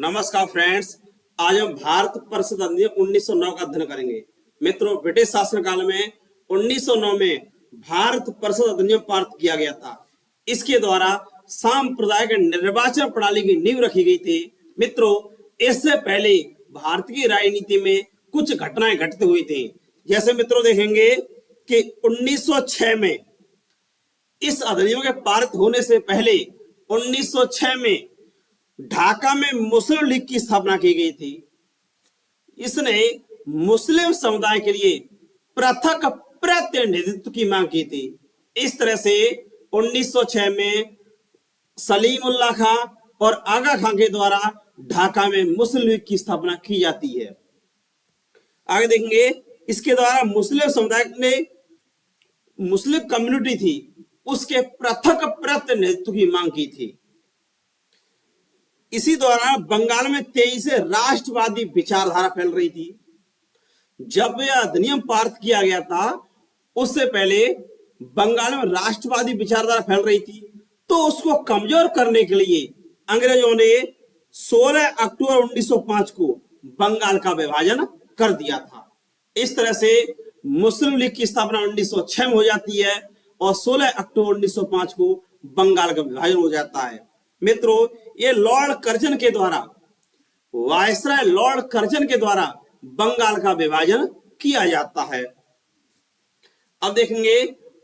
नमस्कार फ्रेंड्स, आज हम भारत परिषद अधिनियम 1909 का अध्ययन करेंगे। मित्रों, ब्रिटिश शासनकाल में 1909 में भारत परिषद अधिनियम पारित किया गया था। इसके द्वारा सांप्रदायिक निर्वाचन प्रणाली की नींव रखी गई थी। मित्रों, इससे पहले भारत की राजनीति में कुछ घटनाएं घटित हुई थी। जैसे मित्रों देखेंगे कि 1906 में इस अधिनियम के पारित होने से पहले 1906 में ढाका में मुस्लिम लीग की स्थापना की गई थी। इसने मुस्लिम समुदाय के लिए पृथक प्रतिनिधित्व की मांग की थी। इस तरह से 1906 में सलीम उल्लाह खां और आगा खां के द्वारा ढाका में मुस्लिम लीग की स्थापना की जाती है। आगे देखेंगे, इसके द्वारा मुस्लिम समुदाय ने मुस्लिम कम्युनिटी थी उसके पृथक प्रतिनिधित्व की मांग की थी। इसी दौरान बंगाल में तेजी से राष्ट्रवादी विचारधारा फैल रही थी। जब यह अधिनियम पारित किया गया था उससे पहले बंगाल में राष्ट्रवादी विचारधारा फैल रही थी, तो उसको कमजोर करने के लिए अंग्रेजों ने 16 अक्टूबर 1905 को बंगाल का विभाजन कर दिया था। इस तरह से मुस्लिम लीग की स्थापना 1906 में हो जाती है और 16 अक्टूबर 1905 को बंगाल का विभाजन हो जाता है। मित्रों, ये लॉर्ड कर्जन के द्वारा, वायसराय लॉर्ड कर्जन के द्वारा बंगाल का विभाजन किया जाता है। अब देखेंगे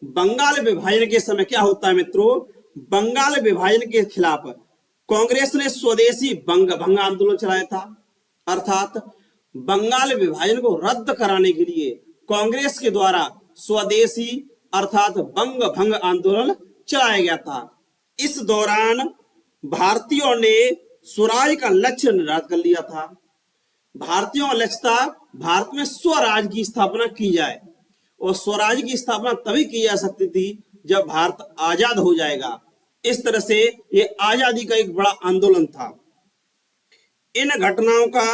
बंगाल विभाजन के समय क्या होता है। मित्रों, बंगाल विभाजन के खिलाफ कांग्रेस ने स्वदेशी भंग आंदोलन चलाया था। अर्थात बंगाल विभाजन को रद्द कराने के लिए कांग्रेस के द्वारा स्वदेशी अर्थात बंग भंग आंदोलन चलाया गया था। इस दौरान भारतीयों ने स्वराज का लक्ष्य निर्धारित कर लिया था। भारतीयों का लक्ष्य था भारत में स्वराज की स्थापना की जाए, और स्वराज की स्थापना तभी की जा सकती थी जब भारत आजाद हो जाएगा। इस तरह से ये आजादी का एक बड़ा आंदोलन था। इन घटनाओं का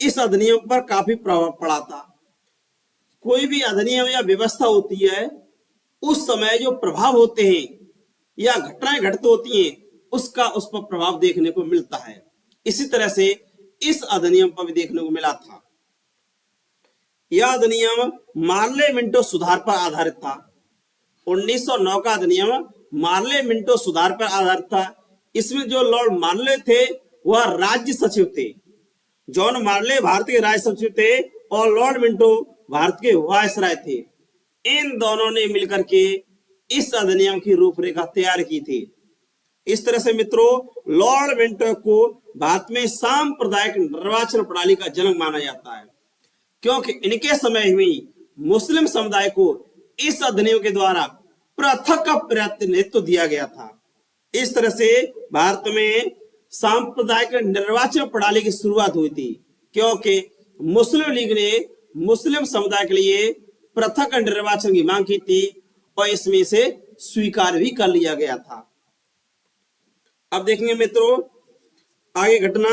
इस अधिनियम पर काफी प्रभाव पड़ा था। कोई भी अधिनियम या व्यवस्था होती है, उस समय जो प्रभाव होते हैं या घटनाएं घटित होती हैं उसका उस पर प्रभाव देखने को मिलता है। इसी तरह से इस अधिनियम पर भी देखने को मिला था। यह अधिनियम मार्ले मिंटो सुधार पर आधारित था। 1909 का अधिनियम मार्ले मिंटो सुधार पर आधारित था। इसमें जो लॉर्ड मार्ले थे वह राज्य सचिव थे। जॉन मार्ले भारत के राज्य सचिव थे और लॉर्ड मिंटो भारत के वायसराय थे। इन दोनों ने मिलकर के इस अधिनियम की रूपरेखा तैयार की थी। इस तरह से मित्रों, लॉर्ड मिंटो को भारत में सांप्रदायिक निर्वाचन प्रणाली का जनक माना जाता है, क्योंकि इनके समय में मुस्लिम समुदाय को इस अधिनियम के द्वारा पृथक प्रतिनिधित्व दिया गया था। इस तरह से भारत में सांप्रदायिक निर्वाचन प्रणाली की शुरुआत हुई थी, क्योंकि मुस्लिम लीग ने मुस्लिम समुदाय के लिए पृथक निर्वाचन की मांग की थी और इसमें से स्वीकार भी कर लिया गया था। अब देखेंगे मित्रों आगे घटना,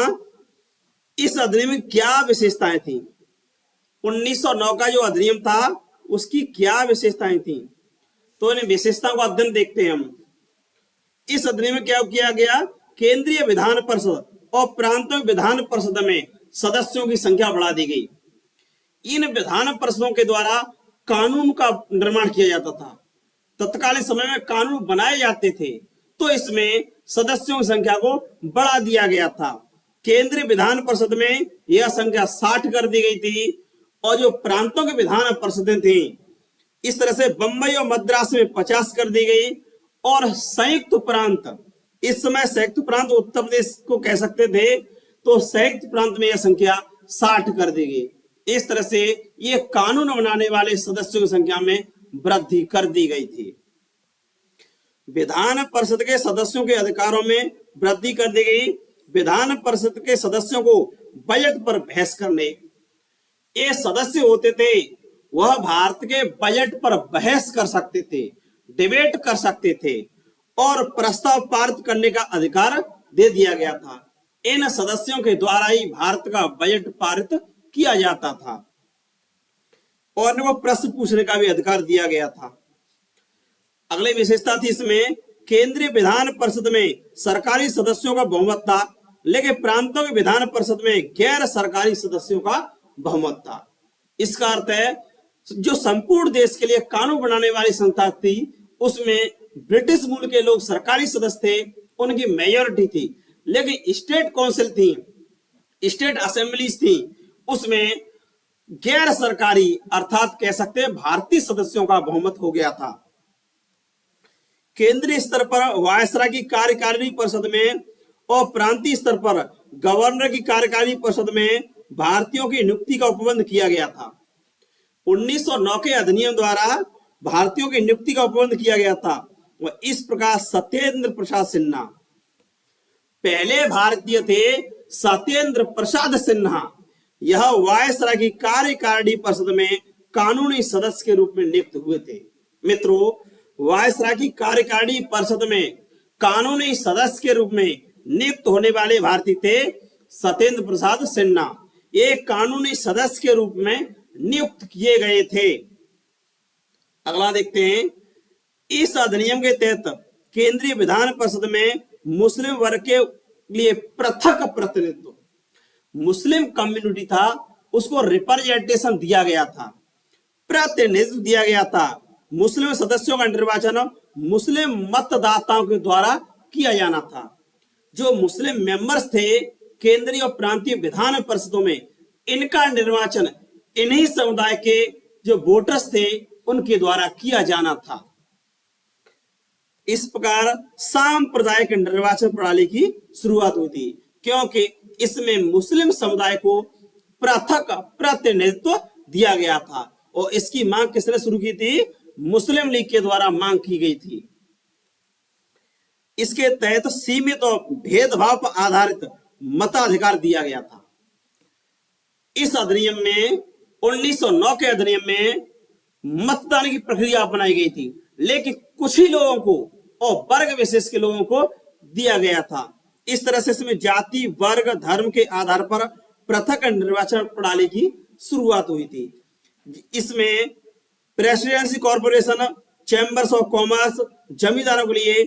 इस अधिनियम में क्या विशेषताएं थी। 1909 का जो अधिनियम था उसकी क्या विशेषताएं थी, तो इन विशेषताओं का अध्ययन देखते हैं हम। इस अधिनियम में क्या किया गया, केंद्रीय विधान परिषद और प्रांतीय विधान परिषद में सदस्यों की संख्या बढ़ा दी गई। इन विधान परिषदों के द्वारा कानून का निर्माण किया जाता था। तत्कालीन समय में कानून बनाए जाते थे, तो इसमें सदस्यों की संख्या को बढ़ा दिया गया था। केंद्रीय विधान परिषद में यह संख्या 60 कर दी गई थी, और जो प्रांतों के विधान परिषदें थी इस तरह से बंबई और मद्रास में 50 कर दी गई, और संयुक्त प्रांत, इस समय संयुक्त प्रांत उत्तर प्रदेश को कह सकते थे, तो संयुक्त प्रांत में यह संख्या 60 कर दी गई। इस तरह से ये कानून बनाने वाले सदस्यों की संख्या में वृद्धि कर दी गई थी। विधान परिषद के सदस्यों के अधिकारों में वृद्धि कर दी गई। विधान परिषद के सदस्यों को बजट पर बहस करने, ये सदस्य होते थे वह भारत के बजट पर बहस कर सकते थे, डिबेट कर सकते थे, और प्रस्ताव पारित करने का अधिकार दे दिया गया था। इन सदस्यों के द्वारा ही भारत का बजट पारित किया जाता था, और इनको प्रश्न पूछने का भी अधिकार दिया गया था। अगली विशेषता थी इसमें, केंद्रीय विधान परिषद में सरकारी सदस्यों का बहुमत था। लेकिन प्रांतों के विधान परिषद में गैर सरकारी सदस्यों का बहुमत था। इसका अर्थ है जो संपूर्ण देश के लिए कानून बनाने वाली संस्था थी उसमें ब्रिटिश मूल के लोग सरकारी सदस्य थे, उनकी मेजोरिटी थी, लेकिन स्टेट काउंसिल थी, स्टेट असेंबलीज थी, उसमें गैर सरकारी अर्थात कह सकते हैं भारतीय सदस्यों का बहुमत हो गया था। केंद्रीय स्तर पर वायसराय की कार्यकारिणी परिषद में और प्रांतीय स्तर पर गवर्नर की कार्यकारिणी परिषद में भारतीयों की नियुक्ति का उपबंध किया गया था। 1909 के अधिनियम द्वारा भारतीयों की नियुक्ति का उपबंध किया गया था। वह इस प्रकार सत्येंद्र प्रसाद सिन्हा पहले भारतीय थे। सत्येंद्र प्रसाद सिन्हा यह वायसराय की कार्यकारिणी परिषद में कानूनी सदस्य के रूप में नियुक्त हुए थे। मित्रों, वायसराय की कार्यकारिणी परिषद में कानूनी सदस्य के रूप में नियुक्त होने वाले भारतीय थे सत्येंद्र प्रसाद सिन्हा। ये कानूनी सदस्य के रूप में नियुक्त किए गए थे। अगला देखते हैं, इस अधिनियम के तहत केंद्रीय विधान परिषद में मुस्लिम वर्ग के लिए पृथक प्रतिनिधित्व, मुस्लिम कम्युनिटी था उसको रिप्रेजेंटेशन दिया गया था, प्रतिनिधित्व दिया गया था। मुस्लिम सदस्यों का निर्वाचन मुस्लिम मतदाताओं के द्वारा किया जाना था। जो मुस्लिम मेंबर्स थे केंद्रीय और प्रांतीय विधान परिषदों में, इनका निर्वाचन इन्हीं समुदाय के जो वोटर्स थे उनके द्वारा किया जाना था। इस प्रकार सांप्रदायिक निर्वाचन प्रणाली की शुरुआत हुई थी, क्योंकि इसमें मुस्लिम समुदाय को पृथक प्रतिनिधित्व दिया गया था और इसकी मांग किसने शुरू की थी? मुस्लिम लीग के द्वारा मांग की गई थी। इसके तहत सीमित और भेदभाव पर आधारित मताधिकार दिया गया था। इस अधिनियम में 1909 के अधिनियम में मतदान की प्रक्रिया अपनाई गई थी, लेकिन कुछ ही लोगों को और वर्ग विशेष के लोगों को दिया गया था। इस तरह से इसमें जाति, वर्ग, धर्म के आधार पर पृथक निर्वाचन प्रणाली की शुरुआत हुई थी। इसमें presidency corporation, chambers of commerce, जमींदारों के लिए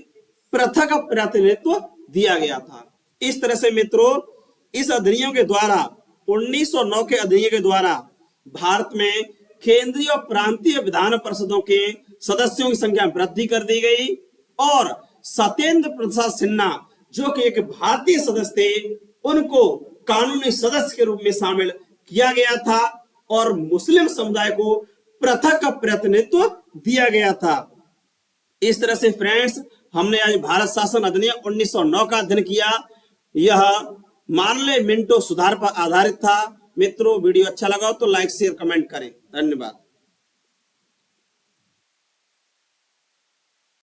पृथक प्रतिनिधित्व दिया गया था। इस तरह से मित्रों, इस अधिनियम के द्वारा 1909 के अधिनियम के द्वारा भारत में केंद्रीय और प्रांतीय विधान परिषदों के सदस्यों की संख्या में वृद्धि कर दी गई और सत्येंद्र प्रसाद सिन्हा जो कि एक भारतीय सदस्य थे उनको कानूनी सदस्य के रूप में शामिल किया गया था और मुस्लिम समुदाय को पृथक प्रतिनिधित्व दिया गया था। इस तरह से फ्रेंड्स, हमने आज भारत शासन अधिनियम 1909 का अध्ययन किया। यह मार्ले मिंटो सुधार पर आधारित था। मित्रों, वीडियो अच्छा लगा हो तो लाइक, शेयर, कमेंट करें। धन्यवाद।